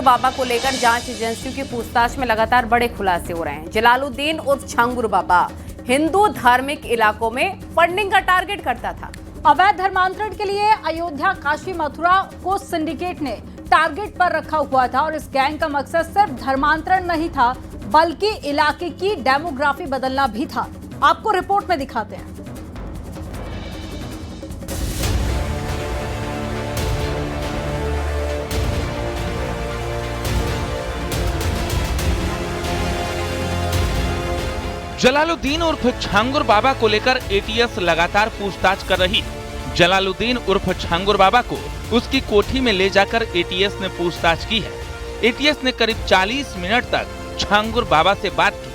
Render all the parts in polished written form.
बाबा को लेकर जांच एजेंसियों की पूछताछ में लगातार बड़े खुलासे हो रहे हैं। जलालुद्दीन उर्फ छांगुर बाबा हिंदू धार्मिक इलाकों में फंडिंग का टारगेट करता था। अवैध धर्मांतरण के लिए अयोध्या, काशी, मथुरा को सिंडिकेट ने टारगेट पर रखा हुआ था और इस गैंग का मकसद सिर्फ धर्मांतरण नहीं था बल्कि इलाके की डेमोग्राफी बदलना भी था। आपको रिपोर्ट में दिखाते हैं। जलालुद्दीन उर्फ छांगुर बाबा को लेकर एटीएस लगातार पूछताछ कर रही। जलालुद्दीन उर्फ छांगुर बाबा को उसकी कोठी में ले जाकर एटीएस ने पूछताछ की है। एटीएस ने करीब 40 मिनट तक छांगुर बाबा से बात की।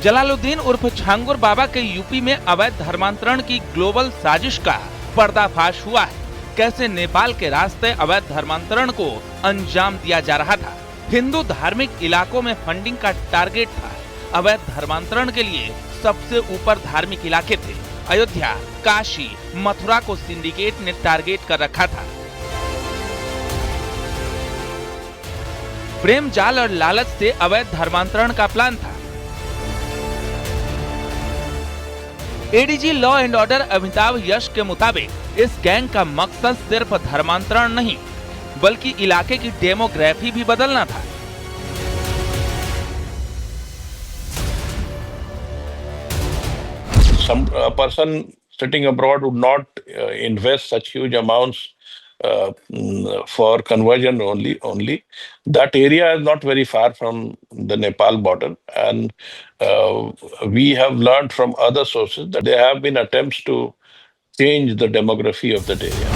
जलालुद्दीन उर्फ छांगुर बाबा के यूपी में अवैध धर्मांतरण की ग्लोबल साजिश का पर्दाफाश हुआ है। कैसे नेपाल के रास्ते अवैध धर्मांतरण को अंजाम दिया जा रहा था। हिंदू धार्मिक इलाकों में फंडिंग का टारगेट था। अवैध धर्मांतरण के लिए सबसे ऊपर धार्मिक इलाके थे। अयोध्या, काशी, मथुरा को सिंडिकेट ने टारगेट कर रखा था। प्रेम जाल और लालच से अवैध धर्मांतरण का प्लान था। ADG law and order Amitabh Yash के मुताबिक इस गैंग का मकसद सिर्फ धर्मांतरण नहीं बल्कि इलाके की डेमोग्राफी भी बदलना था। Some person sitting abroad would not invest such huge amounts for conversion only. That area is not very far from the Nepal border, and we have learned from other sources that there have been attempts to change the demography of that area.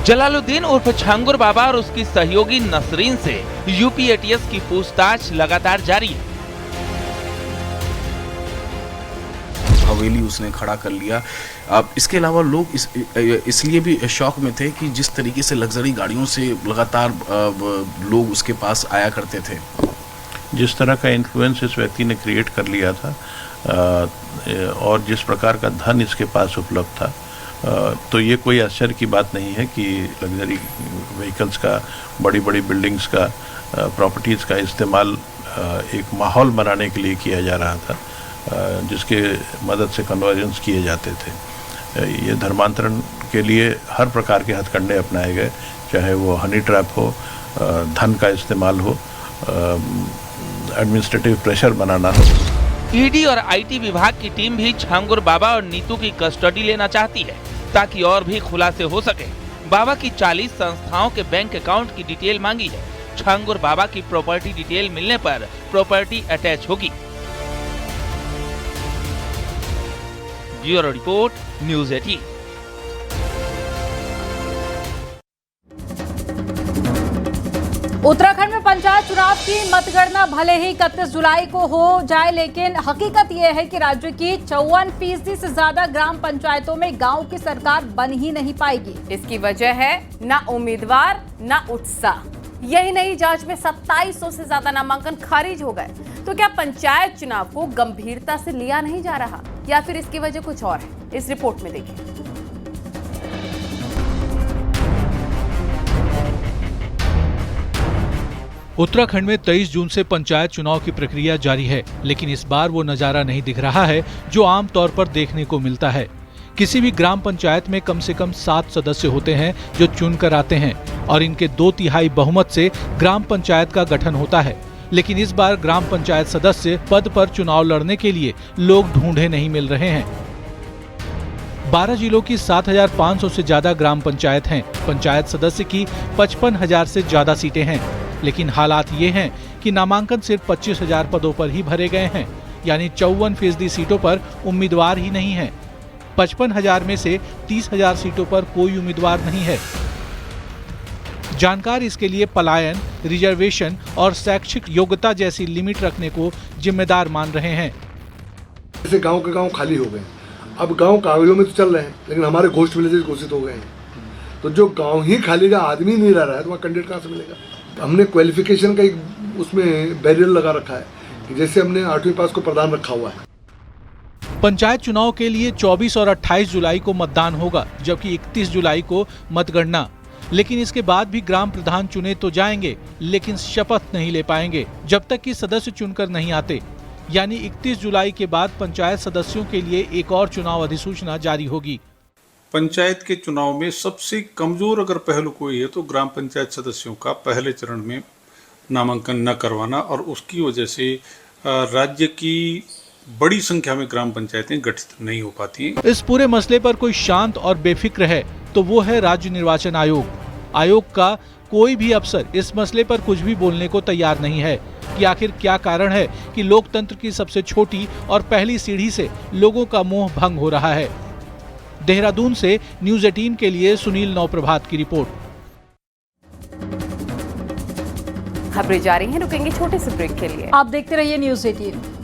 Jalaluddin उर्फ छांगुर बाबा और उसकी सहयोगी नसरीन से UP ATS की पूछताछ लगातार जारी है। हवेली उसने खड़ा कर लिया। अब इसके अलावा लोग इसलिए भी शौक में थे कि जिस तरीके से लग्जरी गाड़ियों से लगातार लोग उसके पास आया करते थे। जिस तरह का इन्फ्लुएंस इस व्यक्ति ने क्रिएट कर लिया था और जिस प्रकार का धन इसके पास उपलब्ध था, तो ये कोई आश्चर्य की बात नहीं है कि लग्जरी व्हीकल्स का, बड़ी बड़ी बिल्डिंग्स का, प्रॉपर्टीज़ का इस्तेमाल एक माहौल बनाने के लिए किया जा रहा था, जिसके मदद से कन्वर्जन्स किए जाते थे। ये धर्मांतरण के लिए हर प्रकार के हथकंडे अपनाए गए, चाहे वो हनी ट्रैप हो, धन का इस्तेमाल हो, एडमिनिस्ट्रेटिव प्रेशर बनाना हो। ईडी और आईटी विभाग की टीम भी छांगुर बाबा और नीतू की कस्टडी लेना चाहती है ताकि और भी खुलासे हो सके। बाबा की 40 संस्थाओं के बैंक अकाउंट की डिटेल मांगी है। छांगुर बाबा की प्रॉपर्टी डिटेल मिलने पर प्रॉपर्टी अटैच होगी। Bureau report, news 18। उत्तराखंड में पंचायत चुनाव की मतगणना भले ही 31 जुलाई को हो जाए, लेकिन हकीकत यह है कि राज्य की 54% से ज्यादा ग्राम पंचायतों में गांव की सरकार बन ही नहीं पाएगी। इसकी वजह है ना उम्मीदवार ना उत्साह। यही नहीं, जांच में 2700 से ज्यादा नामांकन खारिज हो गए। तो क्या पंचायत चुनाव को गंभीरता से लिया नहीं जा रहा या फिर इसकी वजह कुछ और है? इस रिपोर्ट में देखिए। उत्तराखंड में 23 जून से पंचायत चुनाव की प्रक्रिया जारी है, लेकिन इस बार वो नजारा नहीं दिख रहा है जो आम तौर पर देखने को मिलता है। किसी भी ग्राम पंचायत में कम से कम 7 सदस्य होते हैं जो चुनकर आते हैं और इनके 2/3 बहुमत से ग्राम पंचायत का गठन होता है। लेकिन इस बार ग्राम पंचायत सदस्य पद पर चुनाव लड़ने के लिए लोग ढूंढे नहीं मिल रहे हैं। 12 जिलों की 7500 से ज्यादा ग्राम पंचायत हैं। पंचायत सदस्य की 55,000 से ज्यादा सीटें हैं, लेकिन हालात ये हैं कि नामांकन सिर्फ 25,000 पदों पर ही भरे गए हैं, यानी 54% सीटों पर उम्मीदवार ही नहीं है। 55,000 में से 30,000 सीटों पर कोई उम्मीदवार नहीं है। जानकार इसके लिए पलायन, रिजर्वेशन और शैक्षिक योग्यता जैसी लिमिट रखने को जिम्मेदार मान रहे हैं। जैसे गांव के गांव खाली हो गए, अब गांव कागजों में तो चल रहे हैं, लेकिन हमारे घोस्ट विलेजेस घोषित हो गए हैं। तो जो गांव ही खाली का आदमी नहीं रह रहा है तो वहाँ कैंडिडेट कहाँ से मिलेगा? हमने क्वालिफिकेशन का एक उसमें बैरियर लगा रखा है कि जैसे हमने 8वीं पास को प्रदान रखा हुआ है। पंचायत चुनाव के लिए 24 और 28 जुलाई को मतदान होगा, जबकि 31 जुलाई को मतगणना। लेकिन इसके बाद भी ग्राम प्रधान चुने तो जाएंगे, लेकिन शपथ नहीं ले पाएंगे जब तक कि सदस्य चुनकर नहीं आते। यानी 31 जुलाई के बाद पंचायत सदस्यों के लिए एक और चुनाव अधिसूचना जारी होगी। पंचायत के चुनाव में सबसे कमजोर अगर पहलू कोई है तो ग्राम पंचायत सदस्यों का पहले चरण में नामांकन न करवाना, और उसकी वजह से राज्य की बड़ी संख्या में ग्राम पंचायतें गठित नहीं हो पाती। इस पूरे मसले पर कोई शांत और बेफिक्र है तो वो है राज्य निर्वाचन आयोग। आयोग का कोई भी अफसर इस मसले पर कुछ भी बोलने को तैयार नहीं है कि आखिर क्या कारण है कि लोकतंत्र की सबसे छोटी और पहली सीढ़ी से लोगों का मोह भंग हो रहा है। देहरादून से न्यूज़ 18 के लिए सुनील नौप्रभात की रिपोर्ट। खबरें जारी हैं, रुकेंगे छोटे से ब्रेक के लिए। आप देखते रहिए न्यूज़ 18।